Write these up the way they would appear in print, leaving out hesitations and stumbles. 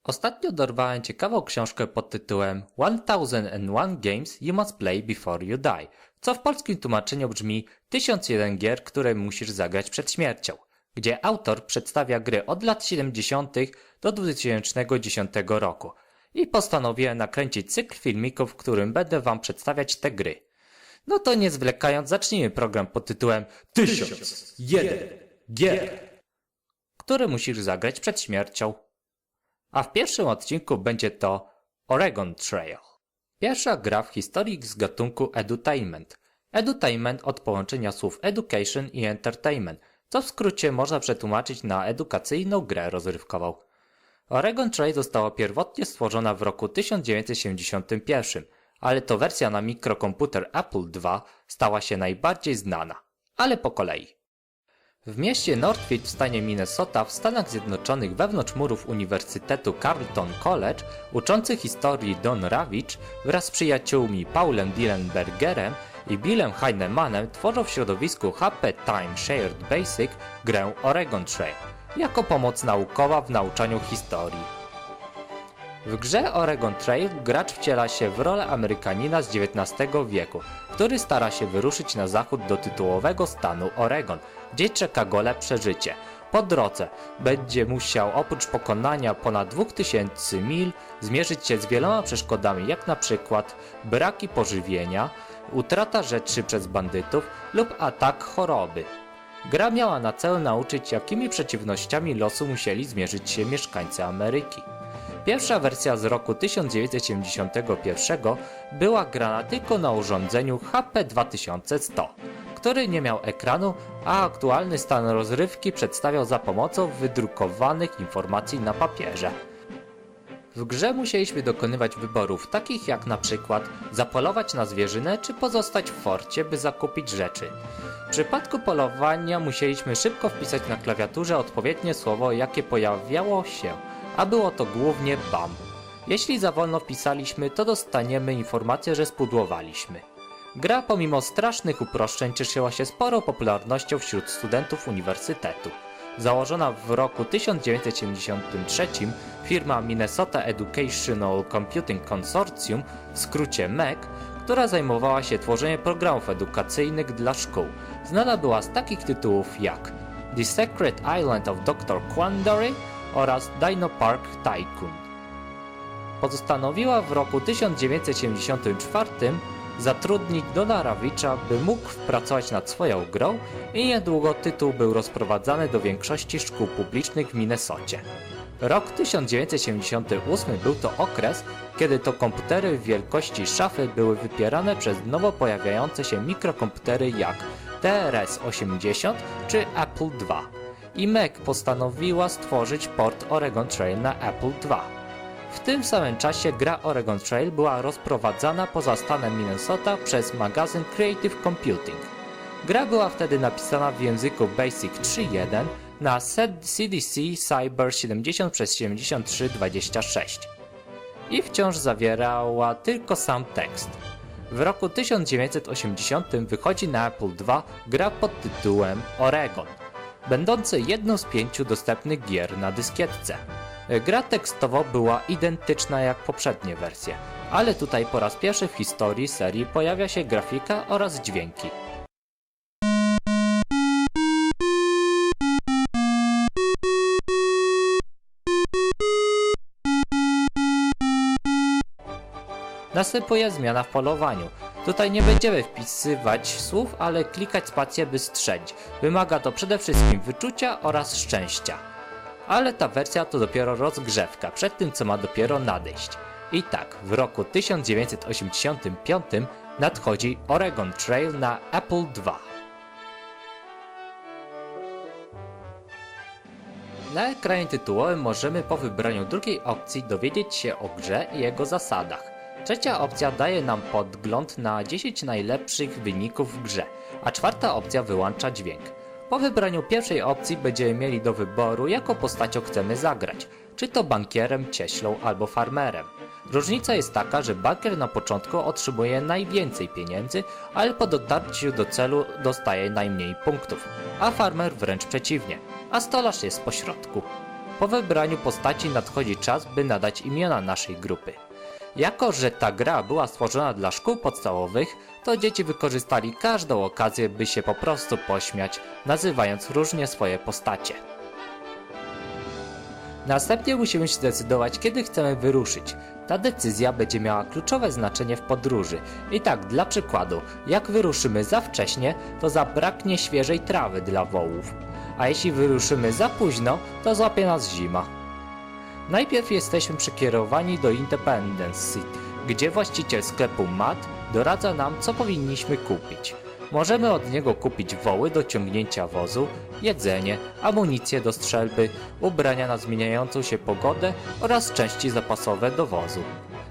Ostatnio dorwałem ciekawą książkę pod tytułem 1001 Games You Must Play Before You Die, co w polskim tłumaczeniu brzmi 1001 gier, które musisz zagrać przed śmiercią, gdzie autor przedstawia gry od lat 70. do 2010 roku i postanowiłem nakręcić cykl filmików, w którym będę wam przedstawiać te gry. No to nie zwlekając, zacznijmy program pod tytułem 1001 gier, które musisz zagrać przed śmiercią. A w pierwszym odcinku będzie to Oregon Trail. Pierwsza gra w historii z gatunku edutainment. Edutainment od połączenia słów education i entertainment, co w skrócie można przetłumaczyć na edukacyjną grę rozrywkową. Oregon Trail została pierwotnie stworzona w roku 1971, ale to wersja na mikrokomputer Apple II stała się najbardziej znana. Ale po kolei. W mieście Northfield w stanie Minnesota w Stanach Zjednoczonych wewnątrz murów Uniwersytetu Carleton College uczący historii Don Ravitch wraz z przyjaciółmi Paulem Dillenbergerem i Billem Heinemannem tworzą w środowisku HP Time Shared Basic grę Oregon Trail jako pomoc naukowa w nauczaniu historii. W grze Oregon Trail gracz wciela się w rolę Amerykanina z XIX wieku, który stara się wyruszyć na zachód do tytułowego stanu Oregon, gdzie czeka go lepsze życie. Po drodze będzie musiał oprócz pokonania ponad 2000 mil zmierzyć się z wieloma przeszkodami, jak na przykład braki pożywienia, utrata rzeczy przez bandytów lub atak choroby. Gra miała na celu nauczyć, jakimi przeciwnościami losu musieli zmierzyć się mieszkańcy Ameryki. Pierwsza wersja z roku 1971 była grana tylko na urządzeniu HP 2100, który nie miał ekranu, a aktualny stan rozrywki przedstawiał za pomocą wydrukowanych informacji na papierze. W grze musieliśmy dokonywać wyborów takich jak na przykład zapolować na zwierzynę czy pozostać w forcie, by zakupić rzeczy. W przypadku polowania musieliśmy szybko wpisać na klawiaturze odpowiednie słowo, jakie pojawiało się, a było to głównie BAM. Jeśli za wolno wpisaliśmy, to dostaniemy informację, że spudłowaliśmy. Gra pomimo strasznych uproszczeń cieszyła się sporą popularnością wśród studentów uniwersytetu. Założona w roku 1973 firma Minnesota Educational Computing Consortium, w skrócie MEC, która zajmowała się tworzeniem programów edukacyjnych dla szkół, znana była z takich tytułów jak The Secret Island of Dr. Quandary oraz Dino Park Tycoon. Postanowiła w roku 1974 zatrudnić Dona Ravitcha, by mógł pracować nad swoją grą i niedługo tytuł był rozprowadzany do większości szkół publicznych w Minnesocie. Rok 1978 był to okres, kiedy to komputery w wielkości szafy były wypierane przez nowo pojawiające się mikrokomputery jak TRS-80 czy Apple II. I MEC postanowiła stworzyć port Oregon Trail na Apple II. W tym samym czasie gra Oregon Trail była rozprowadzana poza stanem Minnesota przez magazyn Creative Computing. Gra była wtedy napisana w języku BASIC 3.1 na CDC Cyber 70x7326 i wciąż zawierała tylko sam tekst. W roku 1980 wychodzi na Apple II gra pod tytułem Oregon, będący jedną z 5 dostępnych gier na dyskietce. Gra tekstowo była identyczna jak poprzednie wersje, ale tutaj po raz pierwszy w historii serii pojawia się grafika oraz dźwięki. Następuje zmiana w polowaniu. Tutaj nie będziemy wpisywać słów, ale klikać spację, by strzelić. Wymaga to przede wszystkim wyczucia oraz szczęścia. Ale ta wersja to dopiero rozgrzewka przed tym, co ma dopiero nadejść. I tak, w roku 1985 nadchodzi Oregon Trail na Apple II. Na ekranie tytułowym możemy po wybraniu drugiej opcji dowiedzieć się o grze i jego zasadach. Trzecia opcja daje nam podgląd na 10 najlepszych wyników w grze, a czwarta opcja wyłącza dźwięk. Po wybraniu pierwszej opcji będziemy mieli do wyboru, jaką postacią chcemy zagrać, czy to bankierem, cieślą albo farmerem. Różnica jest taka, że bankier na początku otrzymuje najwięcej pieniędzy, ale po dotarciu do celu dostaje najmniej punktów, a farmer wręcz przeciwnie, a stolarz jest pośrodku. Po wybraniu postaci nadchodzi czas, by nadać imiona naszej grupy. Jako że ta gra była stworzona dla szkół podstawowych, to dzieci wykorzystali każdą okazję, by się po prostu pośmiać, nazywając różnie swoje postacie. Następnie musimy się zdecydować, kiedy chcemy wyruszyć. Ta decyzja będzie miała kluczowe znaczenie w podróży. I tak, dla przykładu, jak wyruszymy za wcześnie, to zabraknie świeżej trawy dla wołów. A jeśli wyruszymy za późno, to złapie nas zima. Najpierw jesteśmy przekierowani do Independence City, gdzie właściciel sklepu Matt doradza nam, co powinniśmy kupić. Możemy od niego kupić woły do ciągnięcia wozu, jedzenie, amunicję do strzelby, ubrania na zmieniającą się pogodę oraz części zapasowe do wozu.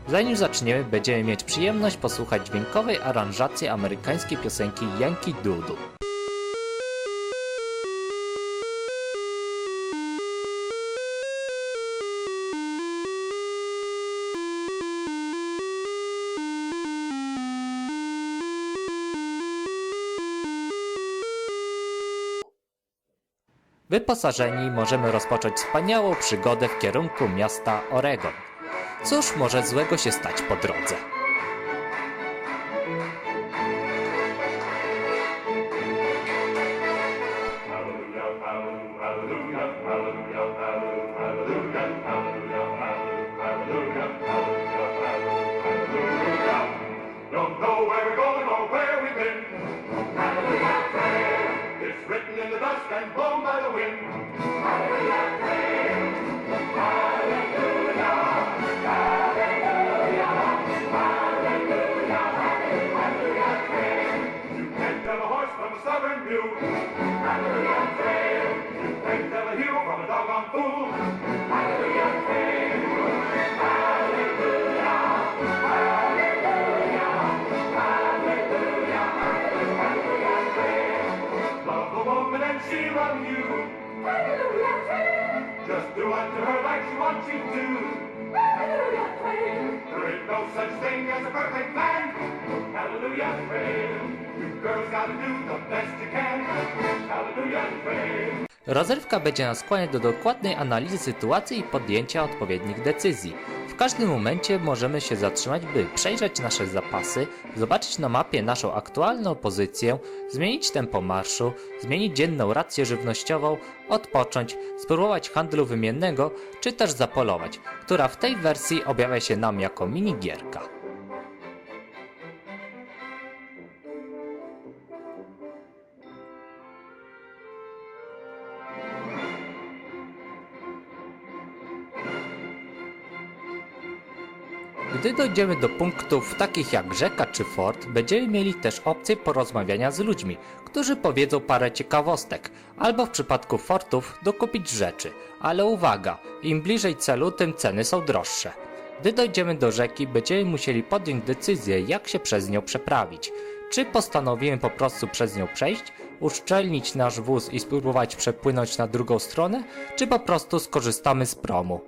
Zanim zaczniemy, będziemy mieć przyjemność posłuchać dźwiękowej aranżacji amerykańskiej piosenki Yankee Doodle. Wyposażeni możemy rozpocząć wspaniałą przygodę w kierunku miasta Oregon. Cóż może złego się stać po drodze? Just do unto her like she wants you to. Hallelujah, praise. There ain't no such thing as a perfect man. Hallelujah, praise. You girls gotta do the best you can. Hallelujah, praise. Rozrywka będzie nas skłaniać do dokładnej analizy sytuacji i podjęcia odpowiednich decyzji. W każdym momencie możemy się zatrzymać, by przejrzeć nasze zapasy, zobaczyć na mapie naszą aktualną pozycję, zmienić tempo marszu, zmienić dzienną rację żywnościową, odpocząć, spróbować handlu wymiennego, czy też zapolować, która w tej wersji objawia się nam jako minigierka. Gdy dojdziemy do punktów takich jak rzeka czy fort, będziemy mieli też opcję porozmawiania z ludźmi, którzy powiedzą parę ciekawostek, albo w przypadku fortów dokupić rzeczy. Ale uwaga, im bliżej celu, tym ceny są droższe. Gdy dojdziemy do rzeki, będziemy musieli podjąć decyzję, jak się przez nią przeprawić. Czy postanowimy po prostu przez nią przejść, uszczelnić nasz wóz i spróbować przepłynąć na drugą stronę, czy po prostu skorzystamy z promu.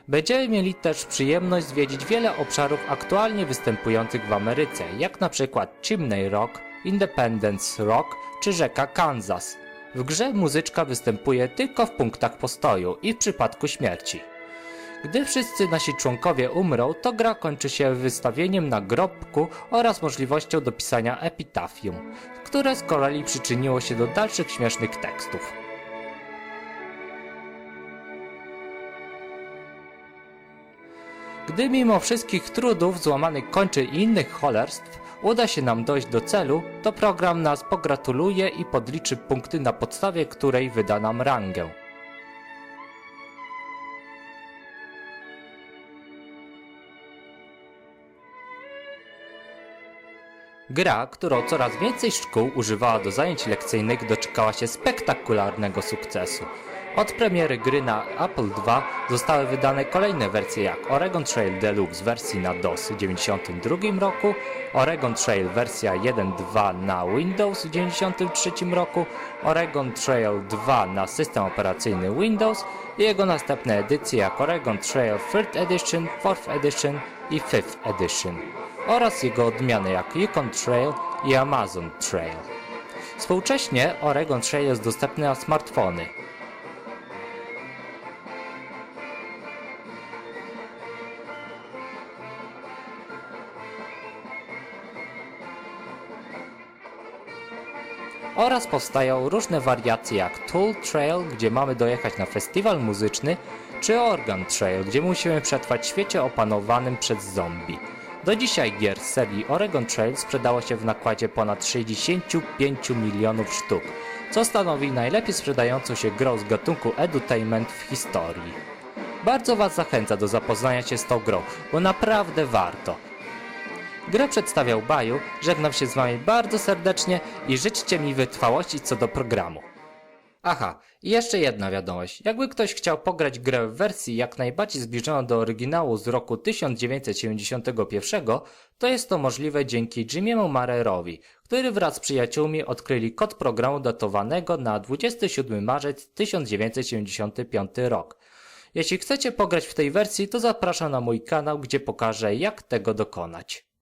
Będziemy mieli też przyjemność zwiedzić wiele obszarów aktualnie występujących w Ameryce, jak na przykład Chimney Rock, Independence Rock czy rzeka Kansas. W grze muzyczka występuje tylko w punktach postoju i w przypadku śmierci. Gdy wszyscy nasi członkowie umrą, to gra kończy się wystawieniem nagrobku oraz możliwością dopisania epitafium, które z kolei przyczyniło się do dalszych śmiesznych tekstów. Gdy mimo wszystkich trudów, złamanych kończyn i innych cholerstw uda się nam dojść do celu, to program nas pogratuluje i podliczy punkty, na podstawie której wyda nam rangę. Gra, którą coraz więcej szkół używała do zajęć lekcyjnych, doczekała się spektakularnego sukcesu. Od premiery gry na Apple II zostały wydane kolejne wersje jak Oregon Trail Deluxe w wersji na DOS w 1992 roku, Oregon Trail wersja 1.2 na Windows w 1993 roku, Oregon Trail 2 na system operacyjny Windows i jego następne edycje jak Oregon Trail 3rd Edition, 4th Edition i 5th Edition oraz jego odmiany jak Yukon Trail i Amazon Trail. Współcześnie Oregon Trail jest dostępny na smartfony. oraz powstają różne wariacje jak Tool Trail, gdzie mamy dojechać na festiwal muzyczny, czy Oregon Trail, gdzie musimy przetrwać w świecie opanowanym przez zombie. Do dzisiaj gier z serii Oregon Trail sprzedało się w nakładzie ponad 65 milionów sztuk, co stanowi najlepiej sprzedającą się grą z gatunku edutainment w historii. Bardzo Was zachęcam do zapoznania się z tą grą, bo naprawdę warto. Grę przedstawiał Baju, żegnam się z Wami bardzo serdecznie i życzcie mi wytrwałości co do programu. Aha, i jeszcze jedna wiadomość. Jakby ktoś chciał pograć grę w wersji jak najbardziej zbliżoną do oryginału z roku 1971, to jest to możliwe dzięki Jimiemu Marerowi, który wraz z przyjaciółmi odkryli kod programu datowanego na 27 marzec 1975 rok. Jeśli chcecie pograć w tej wersji, to zapraszam na mój kanał, gdzie pokażę jak tego dokonać.